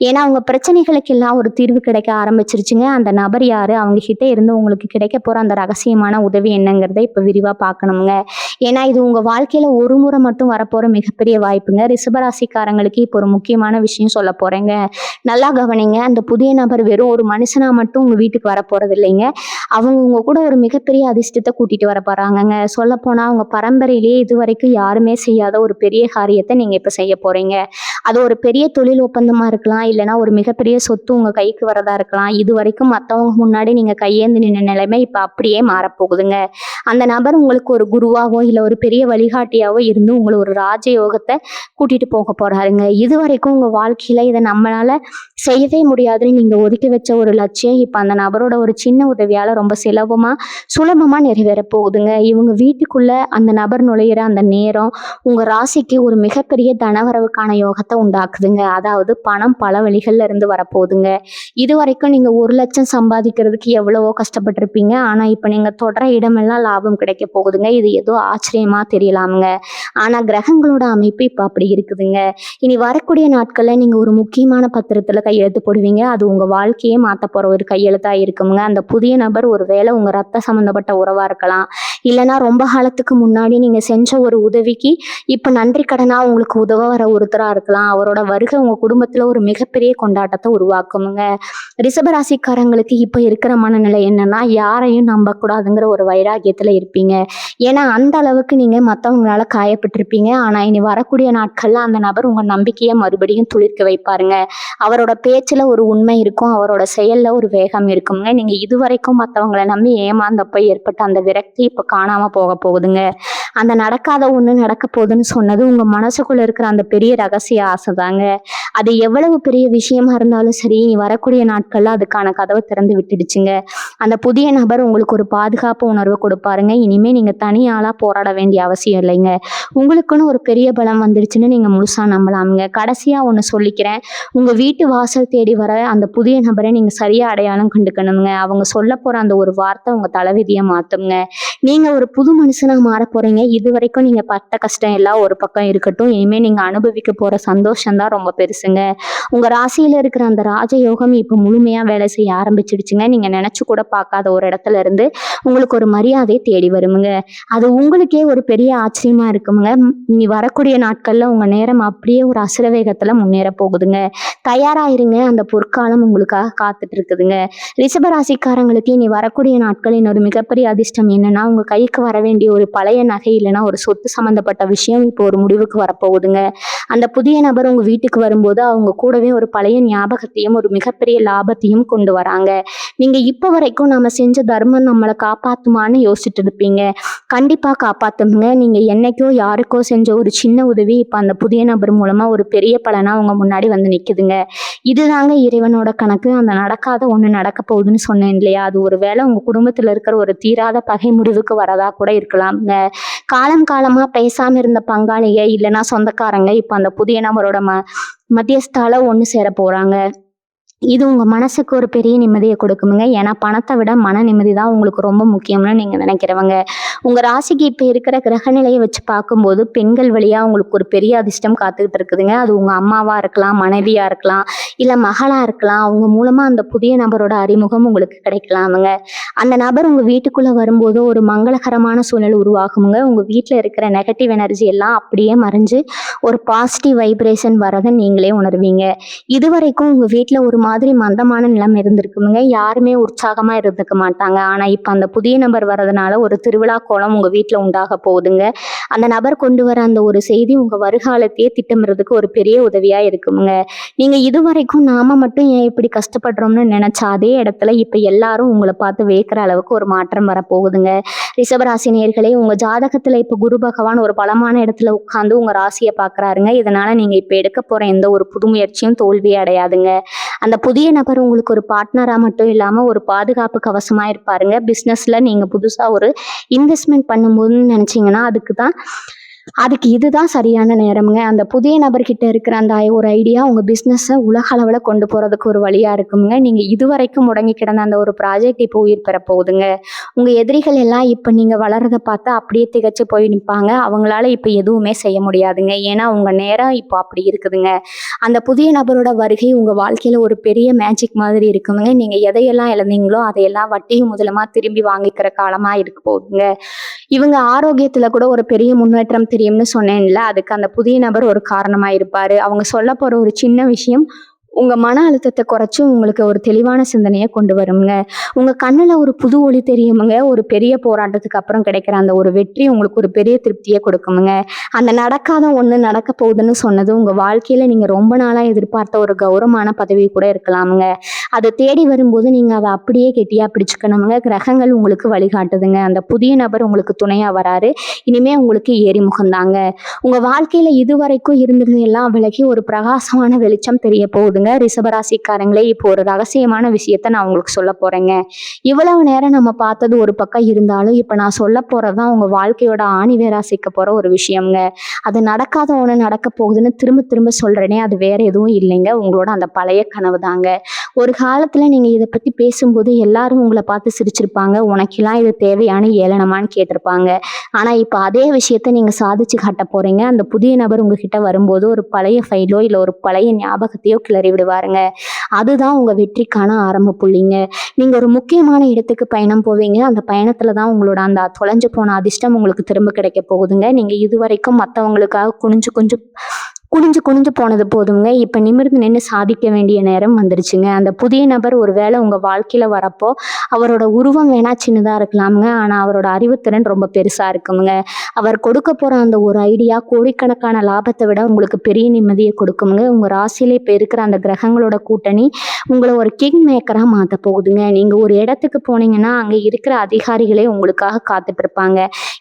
Speaker 1: ஏன்னா உங்க பிரச்சனைகளுக்கு எல்லாம் ஒரு தீர்வு கிடைக்க ஆரம்பிச்சிருச்சுங்க. அந்த நபர் யாரு, அவங்க கிட்ட இருந்து உங்களுக்கு கிடைக்க போற அந்த ரகசியமான உதவி என்னங்கிறத இப்ப விரிவா பார்க்கணுங்க. ஏன்னா இது உங்க வாழ்க்கையில ஒரு முறை மட்டும் வரப்போற மிகப்பெரிய வாய்ப்புங்க. ரிஷபராசிக்காரங்களுக்கு இப்போ ஒரு முக்கியமான விஷயம் சொல்ல போறேங்க. நல்லா கவனிங்க. அந்த புதிய நபர் வெறும் ஒரு மனுஷனா மட்டும் உங்க வீட்டுக்கு வர போறது இல்லைங்க. அவங்க உங்க கூட ஒரு மிகப்பெரிய அதிர்ஷ்டத்தை கூட்டிட்டு வர போறாங்கங்க. சொல்ல போனா உங்க பரம்பரையிலேயே இதுவரைக்கும் யாருமே செய்யாத ஒரு பெரிய காரியத்தை நீங்க இப்ப செய்ய போறீங்க. அது ஒரு பெரிய தொழில் ஒப்பந்தமா இருக்கலாம், இல்லைன்னா ஒரு மிகப்பெரிய சொத்து உங்க கைக்கு வரதா இருக்கலாம். இது வரைக்கும் மத்தவங்க முன்னாடி நீங்க கையேந்து நின்ன நிலைமை இப்ப அப்படியே மாறப்போகுதுங்க. அந்த நபர் உங்களுக்கு ஒரு குருவாவோ இல்ல ஒரு பெரிய வழிகாட்டியாவோ இருந்து உங்களை ஒரு ராஜயோகத்தை கூட்டிட்டு போக போறாருங்க. இது வரைக்கும் உங்க வாழ்க்கையில இதை நம்மளால செய்யவே முடியாதுன்னு நீங்க ஒதுக்கி வச்ச ஒரு லட்சியம் இப்ப அந்த நபரோட ஒரு சின்ன உதவியால ரொம்ப சுலபமா நிறைவேற போகுதுங்க. இவங்க வீட்டுக்குள்ள அந்த நபர் நுழையிற அந்த நேரம் உங்க ராசிக்கு ஒரு மிகப்பெரிய தனவரவுக்கான யோகத்தை உண்டாக்குதுங்க. அதாவது பணம் பல வழிகள்ல இருந்து வரப்போகுதுங்க. இது வரைக்கும் நீங்க 1,00,000 சம்பாதிக்கிறதுக்கு எவ்வளவோ கஷ்டப்பட்டிருப்பீங்க. ஆனா இப்ப நீங்க தொடர இடமெல்லாம் லாபம் கிடைக்க போகுதுங்க. இது ஏதோ ஆச்சரியமா தெரியலாமுங்க. ஆனா கிரகங்களோட அமைப்பு இப்ப அப்படி இருக்குதுங்க. இனி வரக்கூடிய நாட்கள்ல நீங்க ஒரு முக்கியமான பத்திரத்துல கையெழுத்து போடுவீங்க. அது உங்க வாழ்க்கையே மாத்த போற ஒரு கையெழுத்தா இருக்குங்க. அந்த புதிய நபர் ஒருவேளை உங்க ரத்த சம்பந்தப்பட்ட உறவா இருக்கலாம், இல்லைன்னா ரொம்ப காலத்துக்கு முன்னாடி நீங்க செஞ்ச ஒரு உதவிக்கு இப்ப நன்றி கடனா உங்களுக்கு உதவ வர ஒருத்தரா இருக்கலாம். அவரோட வருகை உங்க குடும்பத்துல ஒரு மிகப்பெரிய கொண்டாட்டத்தை உருவாக்குமுங்க. ரிஷபராசிக்காரங்களுக்கு இப்ப இருக்கிற மனநிலை என்னன்னா, யாரையும் நம்ப கூடாதுங்கிற ஒரு வைராகியத்துல இருப்பீங்க. ஏன்னா அந்த அளவுக்கு நீங்க மத்தவங்களால காயப்பட்டிருப்பீங்க. ஆனா இனி வரக்கூடிய நாட்கள்ல அந்த நபர் உங்க நம்பிக்கையை மறுபடியும் துளிர்க்க வைப்பாருங்க. அவரோட பேச்சுல ஒரு உண்மை இருக்கும், அவரோட செயல்ல ஒரு வேகம் இருக்குங்க. நீங்க இதுவரைக்கும் மத்தவங்களை நம்பி ஏமாந்தப்ப ஏற்பட்ட அந்த விரக்தி இப்ப காணாம போக போகுதுங்க. அந்த நடக்காத ஒண்ணு நடக்க போகுதுன்னு சொன்னது உங்க மனசுக்குள்ள இருக்கிற அந்த பெரிய ரகசிய ஆசைதாங்க. அது எவ்வளவு பெரிய விஷயமா இருந்தாலும் சரி, இனி வரக்கூடிய நாட்கள்ல அதுக்கான கதவை திறந்து விட்டுடுச்சுங்க. அந்த புதிய நபர் உங்களுக்கு ஒரு பாதுகாப்பு உணர்வு கொடுப்பாருங்க. இனிமே நீங்க தனியாளா போராட வேண்டிய அவசியம் இல்லைங்க. உங்களுக்குன்னு ஒரு பெரிய பலம் வந்துடுச்சுன்னு நீங்க முழுசா நம்பலாமுங்க. கடைசியா ஒண்ணு சொல்லிக்கிறேன். உங்க வீட்டு வாசல் தேடி வர அந்த புதிய நபரை நீங்க சரியா அடையாளம் கண்டுக்கணுங்க. அவங்க சொல்ல போற அந்த ஒரு வார்த்தை உங்க தலைவிதியை மாத்துங்க. நீங்க ஒரு புது மனுஷனா மாற போறீங்க. இது வரைக்கும் நீங்க பட்ட கஷ்டம் எல்லாம் ஒரு பக்கம் இருக்கட்டும். இனிமே நீங்க அனுபவிக்க போற சந்தோஷம் தான் ரொம்ப பெருசுங்க. இருக்குங்க. உங்க ராசியில இருக்கிற அந்த ராஜயோகம் இப்ப முழுமையா வேலை செய்ய ஆரம்பிச்சிடுச்சுங்க. நீங்க நினைச்சு கூட பார்க்காத ஒரு இடத்துல இருந்து உங்களுக்கு ஒரு மரியாதை தேடி வருமுங்க. அது உங்களுக்கே ஒரு பெரிய ஆச்சரியமா இருக்குமுங்க. இனி வரக்கூடிய நாட்கள்ல உங்க நேரம் அப்படியே ஒரு அசுர வேகத்துல முன்னேற போகுதுங்க. தயாராயிருங்க. அந்த பொற்காலம் உங்களுக்காக காத்துட்டு இருக்குதுங்க. ரிஷபராசிக்காரங்களுக்கு இனி வரக்கூடிய நாட்களின் ஒரு மிகப்பெரிய அதிர்ஷ்டம் என்னன்னா, உங்க கைக்கு வர வேண்டிய ஒரு பழைய நகை இல்லைன்னா ஒரு சொத்து சம்பந்தப்பட்ட விஷயம் இப்போ ஒரு முடிவுக்கு வரப்போகுதுங்க. அந்த புதிய நபர் உங்க வீட்டுக்கு வரும்போது அவங்க கூடவே ஒரு பழைய ஞாபகத்தையும் ஒரு மிகப்பெரிய லாபத்தையும் கொண்டு வராங்க. நீங்க இப்ப வரைக்கும் நம்ம செஞ்ச தர்மம் நம்மளை காப்பாத்துமான்னு யோசிச்சுட்டு இருப்பீங்க. கண்டிப்பா காப்பாத்துங்க. நீங்க என்னைக்கோ யாருக்கோ செஞ்ச ஒரு சின்ன உதவி இப்ப அந்த புதிய நபர் மூலமா ஒரு பெரிய பலனா உங்க முன்னாடி வந்து நிக்குதுங்க. இதுதாங்க இறைவனோட கணக்கு. அந்த நடக்காத ஒண்ணு நடக்க போகுதுன்னு சொன்னேன் இல்லையா, அது ஒரு வேளை உங்க குடும்பத்துல இருக்கிற ஒரு தீராத பகை முடிவுக்கு வரதா கூட இருக்கலாம்ங்க. காலம் காலமா பேசாம இருந்த பங்காளிங்க இல்லைன்னா சொந்தக்காரங்க இப்ப அந்த புதிய நபரோட மத்தியஸ்தால ஒண்ணு சேர போறாங்க. இது உங்க மனசுக்கு ஒரு பெரிய நிம்மதியை கொடுக்குமுங்க. ஏன்னா பணத்தை விட மன நிம்மதி தான் உங்களுக்கு ரொம்ப முக்கியம்னு நீங்க நினைக்கிறவங்க. உங்க ராசிக்கு இப்ப இருக்கிற கிரக நிலையை வச்சு பார்க்கும்போது பெண்கள் வழியா உங்களுக்கு ஒரு பெரிய அதிர்ஷ்டம் காத்துக்கிட்டு இருக்குதுங்க. அது உங்க அம்மாவா இருக்கலாம், மனைவியா இருக்கலாம், இல்ல மகளா இருக்கலாம். அவங்க மூலமா அந்த புதிய நபரோட அறிமுகம் உங்களுக்கு கிடைக்கலாமுங்க. அந்த நபர் உங்க வீட்டுக்குள்ள வரும்போது ஒரு மங்களகரமான சூழல் உருவாகுமுங்க. உங்க வீட்டுல இருக்கிற நெகட்டிவ் எனர்ஜி எல்லாம் அப்படியே மறைஞ்சு ஒரு பாசிட்டிவ் வைப்ரேஷன் வரதை நீங்களே உணர்வீங்க. இதுவரைக்கும் உங்க வீட்டுல ஒரு மாதிரி மந்தமான நிலம் இருந்திருக்குமுங்க. யாருமே உற்சாகமா இருந்துக்க மாட்டாங்க. ஆனா இப்ப அந்த புதிய நபர் வர்றதுனால ஒரு திருவிழா கோலம் உங்க வீட்டுல உண்டாக போகுதுங்க. அந்த நபர் கொண்டு வர அந்த ஒரு செய்தி உங்க வருகாலத்தையே திட்டமிறதுக்கு ஒரு பெரிய உதவியா இருக்குமுங்க. நீங்க இதுவரைக்கும் நாம மட்டும் ஏன் இப்படி கஷ்டப்படுறோம்னு நினைச்ச அதே இடத்துல இப்ப எல்லாரும் உங்களை பார்த்து வேக்கிற அளவுக்கு ஒரு மாற்றம் வரப்போகுதுங்க. ரிஷபராசி நேயர்களே, உங்க ஜாதகத்துல இப்ப குரு பகவான் ஒரு பலமான இடத்துல உட்கார்ந்து உங்க ராசியை பாக்குறாருங்க. இதனால நீங்க இப்ப எடுக்க போற எந்த ஒரு புது முயற்சியும் தோல்வியே அடையாதுங்க. அந்த புதிய நபர் உங்களுக்கு ஒரு பார்ட்னரா மட்டும் இல்லாம ஒரு பாதுகாப்பு கவசமா இருப்பாருங்க. பிசினஸ்ல நீங்க புதுசா ஒரு இன்வெஸ்ட்மெண்ட் பண்ணும்போதுன்னு நினைச்சீங்கன்னா அதுக்கு இதுதான் சரியான நேரம்ங்க. அந்த புதிய நபர்கிட்ட இருக்கிற அந்த ஒரு ஐடியா உங்க பிசினஸை உலக அளவுல கொண்டு போறதுக்கு ஒரு வழியா இருக்குங்க. நீங்க இதுவரைக்கும் முடங்கி கிடந்த அந்த ஒரு ப்ராஜெக்ட் இப்போ உயிர் பெற போகுதுங்க. உங்க எதிரிகள் எல்லாம் இப்ப நீங்க வளர்றதை பார்த்தா அப்படியே திகச்சு போய் நிற்பாங்க. அவங்களால இப்ப எதுவுமே செய்ய முடியாதுங்க. ஏன்னா உங்க நேரம் இப்போ அப்படி இருக்குதுங்க. அந்த புதிய நபரோட வருகை உங்க வாழ்க்கையில ஒரு பெரிய மேஜிக் மாதிரி இருக்குங்க. நீங்க எதையெல்லாம் இழந்தீங்களோ அதையெல்லாம் வட்டியும் முதலமா திரும்பி வாங்கிக்கிற காலமா இருக்க போகுதுங்க. இவங்க ஆரோக்கியத்துல கூட ஒரு பெரிய முன்னேற்றம் தெரியும்னு சொன்னேன்ல, அதுக்கு அந்த புதிய நபர் ஒரு காரணமா இருப்பாரு. அவங்க சொல்ல போற ஒரு சின்ன விஷயம் உங்க மன அழுத்தத்தை குறைச்சு உங்களுக்கு ஒரு தெளிவான சிந்தனையை கொண்டு வருங்க. உங்க கண்ணுல ஒரு புது ஒளி தெரியுமுங்க. ஒரு பெரிய போராட்டத்துக்கு அப்புறம் கிடைக்கிற அந்த ஒரு வெற்றி உங்களுக்கு ஒரு பெரிய திருப்தியை கொடுக்குமுங்க. அந்த நடக்காத ஒண்ணு நடக்க போகுதுன்னு சொன்னது உங்க வாழ்க்கையில நீங்க ரொம்ப நாளா எதிர்பார்த்த ஒரு கௌரவமான பதவி கூட இருக்கலாமுங்க. அதை தேடி வரும்போது நீங்க அதை அப்படியே கெட்டியா பிடிச்சுக்கணுமுங்க. கிரகங்கள் உங்களுக்கு வழிகாட்டுதுங்க. அந்த புதிய நபர் உங்களுக்கு துணையா வராரு. இனிமே உங்களுக்கு ஏறிமுகம்தாங்க. உங்க வாழ்க்கையில இதுவரைக்கும் இருந்தது எல்லாம் விலகி ஒரு பிரகாசமான வெளிச்சம் தெரிய போகுதுங்க. ரிஷபராசிக்காரங்களே, இப்போ ஒரு ரகசியமான விஷயத்த நான் உங்களுக்கு சொல்ல போறேங்க. இவ்வளவு நேரம் நம்ம பார்த்தது ஒரு பக்கம் இருந்தாலும் இப்ப நான் சொல்ல போறதுதான் உங்க வாழ்க்கையோட ஆணிவேரா சேர்க்க போற ஒரு விஷயம்ங்க. அது நடக்காத ஒண்ணு நடக்க போகுதுன்னு திரும்ப திரும்ப சொல்றேனே, அது வேற எதுவும் இல்லைங்க. உங்களோட அந்த பழைய கனவு தாங்க. ஒரு காலத்துல நீங்க இதை பத்தி பேசும்போது எல்லாரும் உங்களை பார்த்து சிரிச்சிருப்பாங்க. உனக்கெல்லாம் இது தேவையான ஏளனமான்னு கேட்டிருப்பாங்க. ஆனா இப்ப அதே விஷயத்த நீங்க சாதிச்சு காட்ட போறீங்க. அந்த புதிய நபர் உங்ககிட்ட வரும்போது ஒரு பழைய ஃபைலோ இல்ல ஒரு பழைய ஞாபகத்தையோ கிளறி விடுவாருங்க. அதுதான் உங்க வெற்றிக்கான ஆரம்ப புள்ளிங்க. நீங்க ஒரு முக்கியமான இடத்துக்கு பயணம் போவீங்க. அந்த பயணத்துல தான் உங்களோட அந்த தொலைஞ்சு போன அதிர்ஷ்டம் உங்களுக்கு திரும்ப கிடைக்க போகுதுங்க. நீங்க இதுவரைக்கும் மற்றவங்களுக்காக குனிஞ்சு குனிஞ்சு போனது போதுங்க. இப்ப நிமிர்ந்து நின்று சாதிக்க வேண்டிய நேரம் வந்துருச்சுங்க. அந்த புதிய நபர் ஒரு வேளை உங்க வாழ்க்கையில வரப்போ அவரோட உருவம் வேணா சின்னதா இருக்கலாமுங்க. ஆனா அவரோட அறிவுத்திறன் ரொம்ப பெருசா இருக்குமுங்க. அவர் கொடுக்க போற அந்த ஒரு ஐடியா கோடிக்கணக்கான லாபத்தை விட உங்களுக்கு பெரிய நிம்மதியை கொடுக்குமுங்க. உங்க ராசியில இப்ப இருக்கிற அந்த கிரகங்களோட கூட்டணி உங்களை ஒரு கிங் மேக்கரா மாத்த போகுதுங்க. நீங்க ஒரு இடத்துக்கு போனீங்கன்னா அங்க இருக்கிற அதிகாரிகளே உங்களுக்காக காத்துட்டு இருப்பாங்க.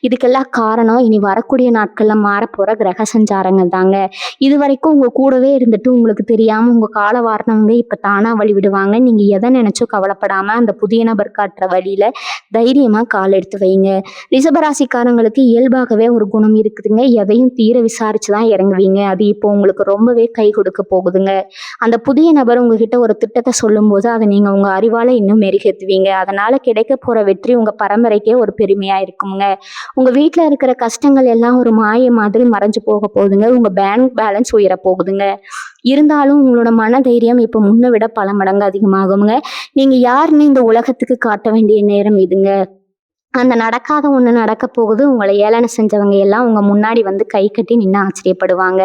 Speaker 1: இதுக்கெல்லாம் காரணம் இனி வரக்கூடிய நாட்கள்ல மாறப்போற கிரக சஞ்சாரங்கள் தாங்க. இது வரைக்கும் உங்க கூடவே இருந்துட்டு உங்களுக்கு தெரியாம உங்க கால வாரணவங்க இப்ப தானா வழி விடுவாங்க. நீங்க எதை நினைச்சோ கவலைப்படாம அந்த புதிய நபர் காட்டுற வழியில தைரியமா கால் எடுத்து வைங்க. ரிஷபராசிக்காரங்களுக்கு இயல்பாகவே ஒரு குணம் இருக்குதுங்க. எதையும் தீர விசாரிச்சுதான் இறங்குவீங்க. அது இப்போ உங்களுக்கு ரொம்பவே கை கொடுக்க போகுதுங்க. அந்த புதிய நபர் உங்ககிட்ட ஒரு திட்டத்தை சொல்லும் போது அதை நீங்க உங்க அறிவால இன்னும் மெருகேத்துவீங்க. அதனால கிடைக்க போற வெற்றி உங்க பரம்பரைக்கே ஒரு பெருமையா இருக்குங்க. உங்க வீட்டுல இருக்கிற கஷ்டங்கள் எல்லாம் ஒரு மாய மாதிரி மறைஞ்சு போக போகுதுங்க. உங்க பேங்க் பேலன்ஸ் உயர போகுதுங்க. இருந்தாலும் உங்களோட மனதைரியம் இப்போ முன்ன விட பல மடங்கு அதிகமாகுங்க. நீங்க யாருன்னு இந்த உலகத்துக்கு காட்ட வேண்டிய நேரம் இதுங்க. அந்த நடக்காத ஒண்ணு நடக்கப் போகுது. உங்கள ஏளனம் செஞ்சவங்க எல்லாம் உங்க முன்னாடி வந்து கை கட்டி நின்னு ஆச்சரியப்படுவாங்க.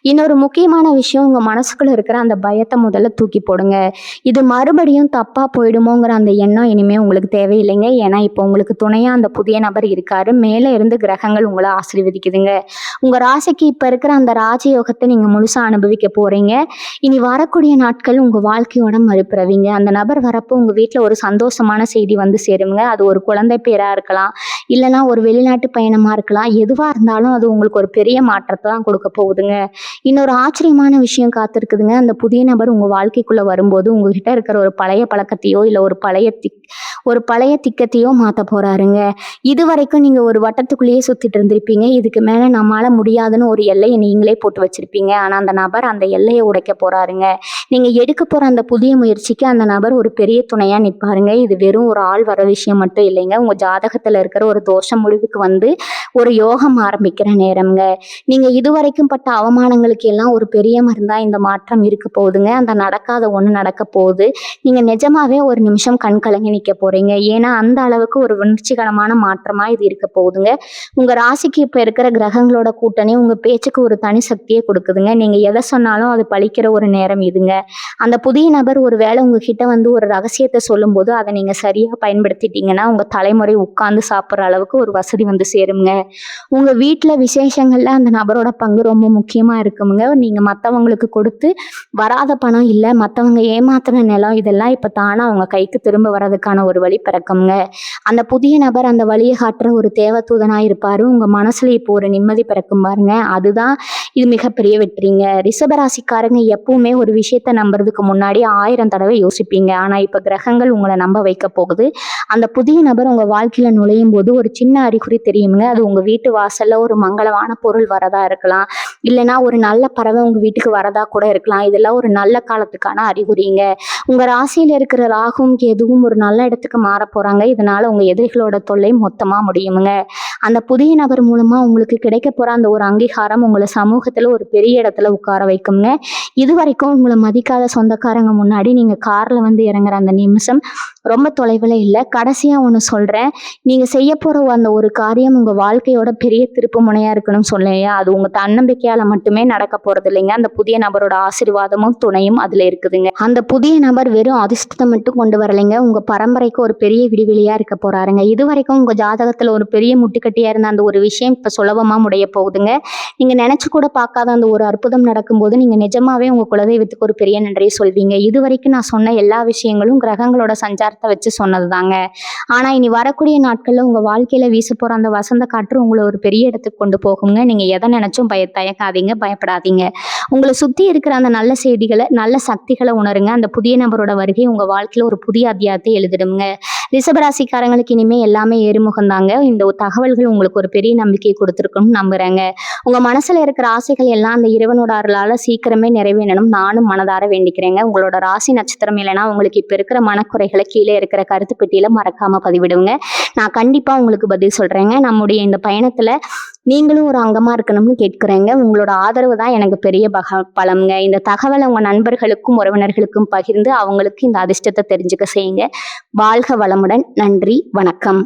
Speaker 1: இன்னொரு முக்கியமான விஷயம், உங்க மனசுக்குள்ள இருக்கிற அந்த பயத்த முதல்ல தூக்கி போடுங்க. இது மறுபடியும் தப்பா போயிடுமோங்கிற அந்த எண்ணம் இனிமே உங்களுக்கு தேவையில்லைங்க. ஏன்னா, இப்போ உங்களுக்கு துணையா அந்த புதிய நபர் இருக்காரு. மேல இருந்து கிரகங்கள் உங்கள ஆசீர்வதிக்குதுங்க. உங்க ராசிக்கு இப்ப இருக்கிற அந்த ராஜயோகத்த நீங்க முழுசா அனுபவிக்க போறீங்க. இனி வரக்கூடிய நாட்கள் உங்க வாழ்க்கையோட மறுபிறவிங்க. அந்த நபர் வரப்போ உங்க வீட்ல ஒரு சந்தோஷமான செய்தி வந்து சேருங்க. அது ஒரு குழந்தை பேரா இருக்கலாம், இல்லைன்னா ஒரு வெளிநாட்டு பயணமா இருக்கலாம். எதுவா இருந்தாலும் அது உங்களுக்கு ஒரு பெரிய மாற்றத்தை தான் கொடுக்க போகுதுங்க. இன்னொரு ஆச்சரியமான விஷயம் காத்திருக்குதுங்க. அந்த புதிய நபர் உங்க வாழ்க்கைக்குள்ள வரும்போது உங்ககிட்ட இருக்கிற ஒரு பழைய பழக்கத்தையோ இல்லை ஒரு பழைய திக்கத்தையோ மாத்த போறாருங்க. இது வரைக்கும் நீங்க ஒரு வட்டத்துக்குள்ளேயே சுத்திட்டு இருந்திருப்பீங்க. இதுக்கு மேல நம்மால முடியாதுன்னு ஒரு எல்லையை நீங்களே போட்டு வச்சிருப்பீங்க. ஆனா அந்த நபர் அந்த எல்லையை உடைக்க போறாருங்க. நீங்க எடுக்க போற அந்த புதிய முயற்சிக்கு அந்த நபர் ஒரு பெரிய துணையா நிற்பாருங்க. இது வெறும் ஒரு ஆள் வர விஷயம் மட்டும் இல்லைங்க. உங்க ஜாதகத்துல இருக்கிற ஒரு தோஷம் முடிவுக்கு வந்து ஒரு யோகம் ஆரம்பிக்கிற நேரம்ங்க. நீங்க இதுவரைக்கும் பட்ட அவமானங்களுக்கு எல்லாம் ஒரு பெரிய மருந்தா இந்த மாற்றம் இருக்க போகுதுங்க. அந்த நடக்காத ஒண்ணு நடக்க போகுது. நீங்க நிஜமாவே ஒரு நிமிஷம் கண் கலங்கி நிக்க போறீங்க. ஏன்னா அந்த அளவுக்கு ஒரு உணர்ச்சிகரமான மாற்றமா இது இருக்க போகுதுங்க. உங்க ராசிக்கு இப்ப இருக்கிற கிரகங்களோட கூட்டணி உங்க பேச்சுக்கு ஒரு தனி சக்தியை கொடுக்குதுங்க. நீங்க எதை சொன்னாலும் அது பலிக்கிற ஒரு நேரம் இதுங்க. அந்த புதிய நபர் ஒரு வேளை உங்ககிட்ட வந்து ஒரு ரகசியத்தை சொல்லும்போது அதை நீங்க சரியா பயன்படுத்திட்டீங்கன்னா உங்க தலைமுறை உட்கார்ந்து சாப்பிட்ற அளவுக்கு ஒரு வசதி வந்து சேருங்க. உங்க வீட்டுல விசேஷங்கள்ல அந்த நபரோட பங்கு ரொம்ப முக்கியமா இருக்குங்க. நீங்க மத்தவங்களுக்கு கொடுத்து வராத பணம் இல்ல, மத்தவங்க ஏமாத்துன நிலம் இதெல்லாம் இப்ப தானா அவங்க கைக்கு திரும்ப வர்றதுக்கான ஒரு வழி பிறக்குங்க. அந்த புதிய நபர் அந்த வழியை காட்டுற ஒரு தேவதூதனா இருப்பாரு. உங்க மனசுல இப்போ ஒரு நிம்மதி பிறக்கும் பாருங்க. அதுதான் இது மிகப்பெரிய வெற்றிங்க. ரிஷபராசிக்காரங்க எப்பவுமே ஒரு விஷயத்த நம்புறதுக்கு முன்னாடி 1000 தடவை யோசிப்பீங்க. ஆனா இப்ப கிரகங்கள் உங்களை நம்ப வைக்க போகுது. அந்த புதிய நபர் உங்க வாழ்க்கையில நுழையும் போது ஒரு சின்ன அறிகுறி தெரியுங்க. அது உங்க வீட்டு வாசல்ல ஒரு மங்களமான பொருள் வரதா இருக்கலாம், இல்லைன்னா ஒரு நல்ல பறவை உங்க வீட்டுக்கு வரதா கூட இருக்கலாம். இதெல்லாம் ஒரு நல்ல காலத்துக்கான அறிகுறிங்க. உங்க ராசியில இருக்கிற ராகுவும் கேதுவும் ஒரு நல்ல இடத்துக்கு மாற போறாங்க. இதனால உங்க எதிரிகளோட தொல்லை மொத்தமா முடியுமுங்க. அந்த புதிய நபர் மூலமா உங்களுக்கு கிடைக்க போற அந்த ஒரு அங்கீகாரம் உங்களை சமூகத்துல ஒரு பெரிய இடத்துல உட்கார வைக்குங்க. இது வரைக்கும் உங்களை மதிக்காத சொந்தக்காரங்க முன்னாடி நீங்க கார்ல வந்து இறங்குற அந்த நிமிஷம் ரொம்ப தொலைவில் இல்லை. கடைசியா ஒன்று சொல்றேன். நீங்க செய்ய போற அந்த ஒரு காரியம் உங்க வாழ்க்கையோட பெரிய திருப்பு முனையா இருக்கணும்னு சொல்லையா, அது உங்க தன்னம்பிக்கையால மட்டுமே நடக்க போறது இல்லைங்க. அந்த புதிய நபரோட ஆசீர்வாதமும் துணையும் அதுல இருக்குதுங்க. அந்த புதிய நபர் வெறும் அதிர்ஷ்டத்தை மட்டும் கொண்டு வரலைங்க, உங்க பரம்பரைக்கு ஒரு பெரிய விடிவெளியா இருக்க போறாருங்க. இது வரைக்கும் உங்க ஜாதகத்துல ஒரு பெரிய முட்டுக்கட்டியா இருந்த அந்த ஒரு விஷயம் இப்ப சுலபமா முடிய போகுதுங்க. நீங்க நினைச்சு கூட பார்க்காத அந்த ஒரு அற்புதம் நடக்கும்போது நீங்க நிஜமாவே உங்க குலதெய்வத்துக்கு ஒரு பெரிய நன்றியை சொல்வீங்க. இது வரைக்கும் நான் சொன்ன எல்லா விஷயங்களும் கிரகங்களோட சஞ்சாரத்தை வச்சு சொன்னதுதாங்க. ஆனா இனி வரக்கூடிய நாட்கள்ல உங்க வாழ்க்கையில வீச போற அந்த வசந்த காற்று உங்களை ஒரு பெரிய இடத்துக்கு கொண்டு போகுங்க. நீங்க எதை நினைச்சும் தயக்காதீங்க, பயப்படாதீங்க. உங்களை சுத்தி இருக்கிற அந்த நல்ல செய்திகளை, நல்ல சக்திகளை உணருங்க. அந்த புதிய நபரோட வருகை உங்க வாழ்க்கையில ஒரு புதிய அத்தியாயத்தை எழுதிடுங்க. ரிஷபராசிக்காரங்களுக்கு இனிமே எல்லாமே ஏறுமுகம் தாங்க. இந்த தகவல்கள் உங்களுக்கு ஒரு பெரிய நம்பிக்கையை கொடுத்துருக்குன்னு நம்புறேங்க. உங்க மனசுல இருக்கிற ஆசைகள் எல்லாம் அந்த இறைவனோட அருளால சீக்கிரமே நிறைவேறணும் நானும் மனதார வேண்டிக்கிறேங்க. உங்களோட ராசி நட்சத்திரம் இல்லைன்னா உங்களுக்கு இப்ப இருக்கிற மனக்குறைகளை கீழே இருக்கிற கருத்து பெட்டியில மறக்காம பதிவிடுங்க. நான் கண்டிப்பா உங்களுக்கு பதில் சொல்றேங்க. நம்முடைய இந்த பயணத்துல நீங்களும் ஒரு அங்கமா இருக்கணும்னு கேட்கிறேங்க. உங்களோட ஆதரவு தான் எனக்கு பெரிய பலம்ங்க. இந்த தகவலை உங்க நண்பர்களுக்கும் உறவினர்களுக்கும் பகிர்ந்து அவங்களுக்கு இந்த அதிர்ஷ்டத்தை தெரிஞ்சுக்க செய்யுங்க. வாழ்க வளமுடன். நன்றி, வணக்கம்.